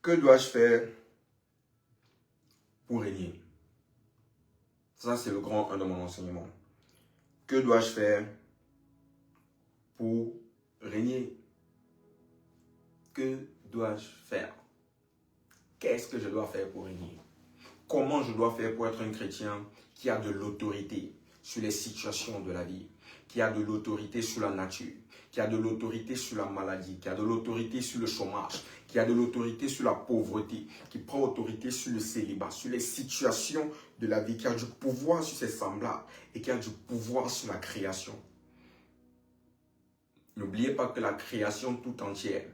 Que dois-je faire pour régner? Ça, c'est le grand 1 de mon enseignement. Que dois-je faire pour régner? Que dois-je faire? Qu'est-ce que je dois faire pour régner? Comment je dois faire pour être un chrétien qui a de l'autorité sur les situations de la vie, qui a de l'autorité sur la nature, qui a de l'autorité sur la maladie, qui a de l'autorité sur le chômage, qui a de l'autorité sur la pauvreté, qui prend autorité sur le célibat, sur les situations de la vie, qui a du pouvoir sur ses semblables et qui a du pouvoir sur la création. N'oubliez pas que la création tout entière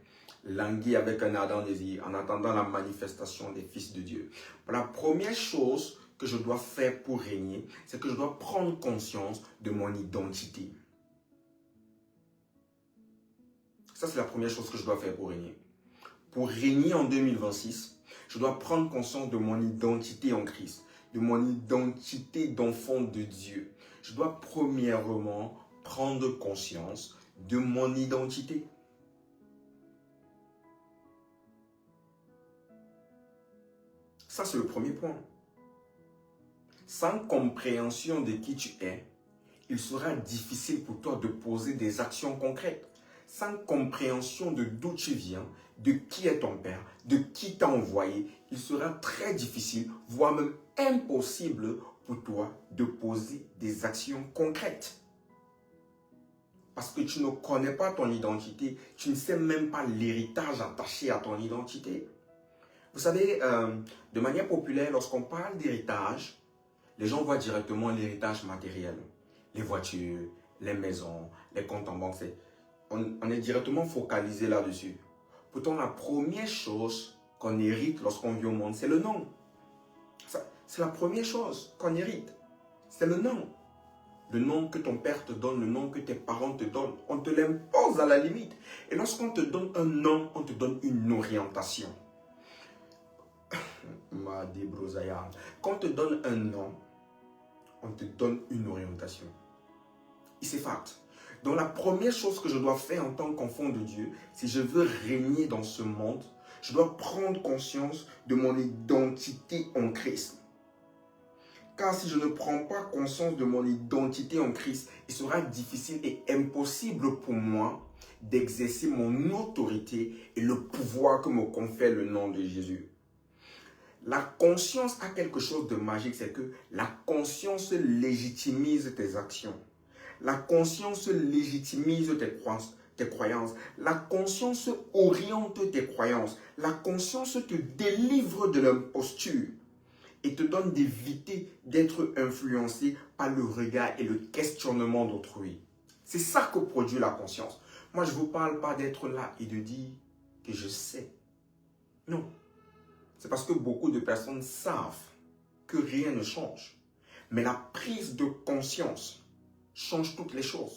languit avec un ardent désir en attendant la manifestation des fils de Dieu. La première chose que je dois faire pour régner, c'est que je dois prendre conscience de mon identité. Ça, c'est la première chose que je dois faire pour régner. Pour régner en 2026, je dois prendre conscience de mon identité en Christ, de mon identité d'enfant de Dieu. Je dois premièrement prendre conscience de mon identité. Ça, c'est le premier point. Sans compréhension de qui tu es, il sera difficile pour toi de poser des actions concrètes. Sans compréhension de d'où tu viens, de qui est ton père, de qui t'a envoyé, il sera très difficile, voire même impossible pour toi de poser des actions concrètes. Parce que tu ne connais pas ton identité, tu ne sais même pas l'héritage attaché à ton identité. Vous savez, de manière populaire, lorsqu'on parle d'héritage, les gens voient directement l'héritage matériel. Les voitures, les maisons, les comptes en banque. On est directement focalisé là-dessus. Pourtant, la première chose qu'on hérite lorsqu'on vit au monde, c'est le nom. C'est la première chose qu'on hérite. C'est le nom. Le nom que ton père te donne, le nom que tes parents te donnent. On te l'impose à la limite. Et lorsqu'on te donne un nom, on te donne une orientation. Quand on te donne un nom, on te donne une orientation. Et c'est fact. Donc la première chose que je dois faire en tant qu'enfant de Dieu, si je veux régner dans ce monde, je dois prendre conscience de mon identité en Christ. Car si je ne prends pas conscience de mon identité en Christ, il sera difficile et impossible pour moi d'exercer mon autorité et le pouvoir que me confère le nom de Jésus. La conscience a quelque chose de magique, c'est que la conscience légitimise tes actions. La conscience légitimise tes croyances. La conscience oriente tes croyances. La conscience te délivre de l'imposture et te donne d'éviter d'être influencé par le regard et le questionnement d'autrui. C'est ça que produit la conscience. Moi, je ne vous parle pas d'être là et de dire que je sais. Non. C'est parce que beaucoup de personnes savent que rien ne change. Mais la prise de conscience change toutes les choses.